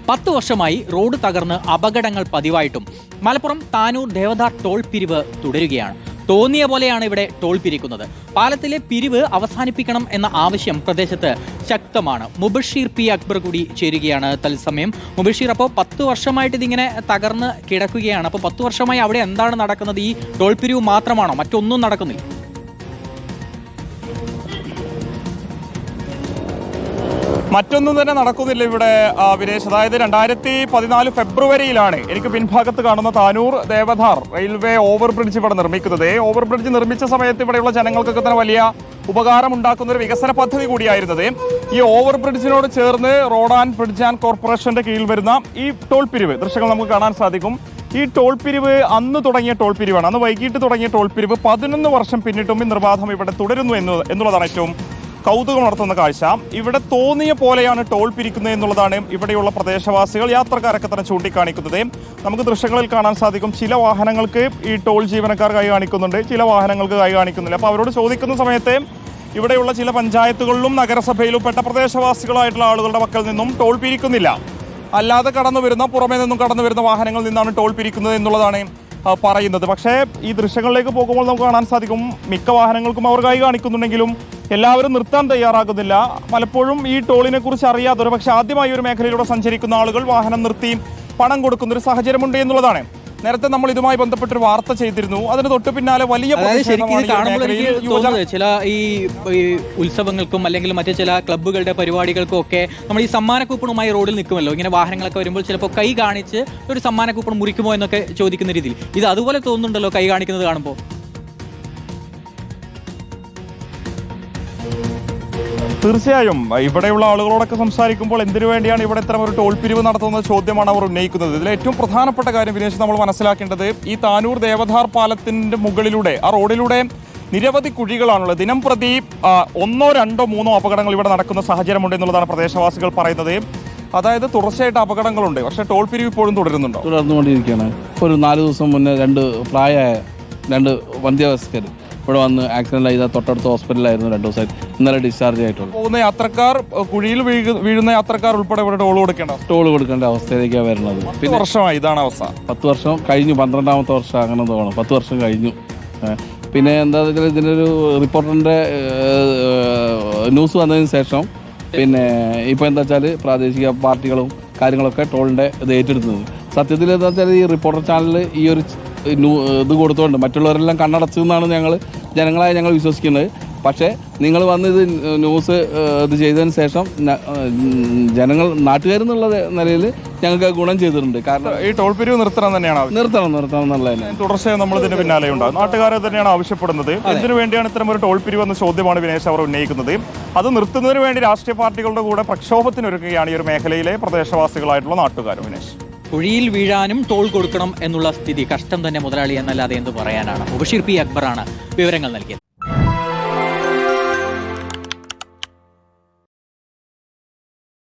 10 വർഷമായി റോഡ് തകർന്ന് അപകടങ്ങൾ പതിവായിട്ടും മലപ്പുറം താനൂർ ദേവദാർ ടോൾ പിരിവ് തുടരുകയാണ്. തോന്നിയ പോലെയാണ് ഇവിടെ ടോൾ പിരിക്കുന്നത്. പാലത്തിലെ പിരിവ് അവസാനിപ്പിക്കണം എന്ന ആവശ്യം പ്രദേശത്ത് ശക്തമാണ്. മുബഷീർ പി അക്ബർ കൂടി ചേരുകയാണ് തത്സമയം. മുബഷീർ, അപ്പോൾ 10 വർഷമായിട്ട് ഇതിങ്ങനെ തകർന്ന് കിടക്കുകയാണ്. അപ്പോൾ 10 വർഷമായി അവിടെ എന്താണ് നടക്കുന്നത്? ഈ ടോൾ പിരിവ് മാത്രമാണോ? മറ്റൊന്നും നടക്കുന്നില്ല? മറ്റൊന്നും തന്നെ നടക്കുന്നില്ല ഇവിടെ വിനേഷ്. അതായത് 2014 ഫെബ്രുവരിയിലാണ് എനിക്ക് പിൻഭാഗത്ത് കാണുന്ന Tanur Devadhar railway over bridge ഇവിടെ നിർമ്മിക്കുന്നത്. ഓവർ ബ്രിഡ്ജ് നിർമ്മിച്ച സമയത്ത് ഇവിടെയുള്ള ജനങ്ങൾക്കൊക്കെ തന്നെ വലിയ ഉപകാരം ഉണ്ടാക്കുന്ന ഒരു വികസന പദ്ധതി കൂടിയായിരുന്നത്. ഈ ഓവർ ബ്രിഡ്ജിനോട് ചേർന്ന് റോഡ് ആൻഡ് ബ്രിഡ്ജ് ആൻഡ് കോർപ്പറേഷന്റെ കീഴിൽ വരുന്ന ഈ ടോൾ പിരിവ് ദൃശ്യങ്ങൾ നമുക്ക് കാണാൻ സാധിക്കും. ഈ ടോൾ പിരിവ് അന്ന് തുടങ്ങിയ ടോൾ പിരിവാണ്. അന്ന് വൈകിട്ട് തുടങ്ങിയ ടോൾ പിരിവ് 11 വർഷം പിന്നിട്ടും ഈ നിർബാധം ഇവിടെ തുടരുന്നു എന്നുള്ളതാണ് ഏറ്റവും കൗതുകമുണർത്തുന്ന കാഴ്ച. ഇവിടെ തോന്നിയ പോലെയാണ് ടോൾ പിരിക്കുന്നത് എന്നുള്ളതാണ് ഇവിടെയുള്ള പ്രദേശവാസികൾ, യാത്രക്കാരൊക്കെ തന്നെ ചൂണ്ടിക്കാണിക്കുന്നത്. നമുക്ക് ദൃശ്യങ്ങളിൽ കാണാൻ സാധിക്കും ചില വാഹനങ്ങൾക്ക് ഈ ടോൾ ജീവനക്കാർ കൈ കാണിക്കുന്നുണ്ട്, ചില വാഹനങ്ങൾക്ക് കൈ കാണിക്കുന്നില്ല. അപ്പോൾ അവരോട് ചോദിക്കുന്ന സമയത്ത് ഇവിടെയുള്ള ചില പഞ്ചായത്തുകളിലും നഗരസഭയിലും പെട്ട പ്രദേശവാസികളായിട്ടുള്ള ആളുകളുടെ പക്കൽ നിന്നും ടോൾ പിരിക്കുന്നില്ല, അല്ലാതെ പുറമേ നിന്നും കടന്നു വരുന്ന വാഹനങ്ങളിൽ നിന്നാണ് ടോൾ പിരിക്കുന്നത് എന്നുള്ളതാണ് പറയുന്നത്. പക്ഷേ ഈ ദൃശ്യങ്ങളിലേക്ക് പോകുമ്പോൾ നമുക്ക് കാണാൻ സാധിക്കും മിക്ക വാഹനങ്ങൾക്കും അവർ കൈ കാണിക്കുന്നുണ്ടെങ്കിലും എല്ലാവരും നിർത്താൻ തയ്യാറാകുന്നില്ല. പലപ്പോഴും ഈ ടോളിനെ കുറിച്ച് അറിയാതെ പക്ഷേ ആദ്യമായി ഒരു മേഖലയിലൂടെ സഞ്ചരിക്കുന്ന ആളുകൾ വാഹനം നിർത്തി പണം കൊടുക്കുന്ന ഒരു സാഹചര്യമുണ്ട് എന്നുള്ളതാണ്. നേരത്തെ നമ്മൾ ഇതുമായി ബന്ധപ്പെട്ടൊരു വാർത്ത ചെയ്തിരുന്നു. അതിന് തൊട്ട് പിന്നാലെ വലിയ ചില ഈ ഉത്സവങ്ങൾക്കും അല്ലെങ്കിൽ മറ്റു ചില ക്ലബ്ബുകളുടെ പരിപാടികൾക്കും ഒക്കെ നമ്മൾ ഈ സമ്മാന കൂപ്പണുമായി റോഡിൽ നിൽക്കുമല്ലോ. ഇങ്ങനെ വാഹനങ്ങളൊക്കെ വരുമ്പോൾ ചിലപ്പോൾ കൈ കാണിച്ച് ഒരു സമ്മാന കൂപ്പൺ മുറിക്കുമോ എന്നൊക്കെ ചോദിക്കുന്ന രീതിയിൽ ഇത് അതുപോലെ തോന്നുന്നുണ്ടല്ലോ കൈ കാണിക്കുന്നത് കാണുമ്പോൾ. തീർച്ചയായും ഇവിടെയുള്ള ആളുകളോടൊക്കെ സംസാരിക്കുമ്പോൾ എന്തിനു വേണ്ടിയാണ് ഇവിടെ ഇത്തരം ഒരു ടോൾ പിരിവ് നടത്തുന്ന ചോദ്യമാണ് അവർ ഉന്നയിക്കുന്നത്. ഇതിൽ ഏറ്റവും പ്രധാനപ്പെട്ട കാര്യം വിനേഷ് നമ്മൾ മനസ്സിലാക്കേണ്ടത് ഈ താനൂർ ദേവധാർ പാലത്തിന്റെ മുകളിലൂടെ ആ റോഡിലൂടെ നിരവധി കുഴികളാണുള്ളത്. ദിനം പ്രതി 1, 2, 3 അപകടങ്ങൾ ഇവിടെ നടക്കുന്ന സാഹചര്യമുണ്ട് എന്നുള്ളതാണ് പ്രദേശവാസികൾ പറയുന്നത്. അതായത് തുടർച്ചയായിട്ട് അപകടങ്ങളുണ്ട്. പക്ഷേ ടോൾ പിരിവ് ഇപ്പോഴും തുടർന്നുകൊണ്ടിരിക്കുകയാണ്. ഒരു 4 ദിവസം മുന്നേ 2 പ്രായമായ 2 വന്ധ്യാവസ്ഥർ ഇവിടെ വന്ന് ആക്സിഡന്റ് ആയി തൊട്ടടുത്ത ഹോസ്പിറ്റലിലായിരുന്നു 2 ദിവസമായി. ഇന്നലെ ഡിസ്ചാർജ് ആയിട്ടുള്ളൂ. പോകുന്ന യാത്രക്കാർ, കുഴിയിൽ വീഴുന്ന യാത്രക്കാർ ഉൾപ്പെടെ ഇവിടെ ടോൾ കൊടുക്കേണ്ട അവസ്ഥയിലേക്കാണ് വരുന്നത്. പിന്നെ വർഷമായി ഇതാണ് അവസ്ഥ. 10 വർഷം കഴിഞ്ഞു, 12ാമത്തെ വർഷം അങ്ങനെ തോന്നണം. 10 വർഷം കഴിഞ്ഞു. പിന്നെ എന്താ വെച്ചാൽ ഇതിനൊരു റിപ്പോർട്ടറിന്റെ ന്യൂസ് വന്നതിന് ശേഷം പിന്നെ ഇപ്പോൾ എന്താ വെച്ചാൽ പ്രാദേശിക പാർട്ടികളും കാര്യങ്ങളൊക്കെ ടോളിന്റെ ഇത് ഏറ്റെടുത്തത്. സത്യത്തിൽ എന്താ വെച്ചാൽ ഈ റിപ്പോർട്ടർ ചാനലിൽ ഈ ഒരു ഇത് കൊടുത്തുകൊണ്ട് മറ്റുള്ളവരെല്ലാം കണ്ണടച്ചു എന്നാണ് ജനങ്ങളായ ഞങ്ങൾ വിശ്വസിക്കുന്നത്. പക്ഷേ നിങ്ങൾ വന്ന് ഇത് ന്യൂസ് ഇത് ചെയ്തതിന് ശേഷം നാട്ടുകാരെന്നുള്ള നിലയിൽ ഞങ്ങൾക്ക് ഗുണം ചെയ്തിട്ടുണ്ട്. കാരണം ഈ ടോൾ പിരിവ് നിർത്തണം എന്നുള്ളതന്നെ തുടർച്ചയായി നമ്മൾ ഇതിന് പിന്നാലെ ഉണ്ടാകും. നാട്ടുകാരെ തന്നെയാണ് ആവശ്യപ്പെടുന്നത്. ഇതിനു വേണ്ടിയാണ് ഇത്തരം ഒരു ടോൾ പിരിവ് എന്ന ചോദ്യമാണ് വിനേഷ് അവർ ഉന്നയിക്കുന്നത്. അത് നിർത്തുന്നതിന് വേണ്ടി രാഷ്ട്രീയ പാർട്ടികളുടെ കൂടെ പ്രക്ഷോഭത്തിനൊരുക്കുകയാണ് ഈ ഒരു മേഖലയിലെ പ്രദേശവാസികളായിട്ടുള്ള നാട്ടുകാർ. വിനേഷ്, കുഴിയിൽ വീഴാനും ടോൾ കൊടുക്കണം എന്നുള്ള സ്ഥിതി കഷ്ടം തന്നെ മുതലാളി എന്നല്ലാതെ എന്ത് പറയാനാണ്. മുബഷീർ പി അക്ബറാണ് വിവരങ്ങൾ നൽകിയത്.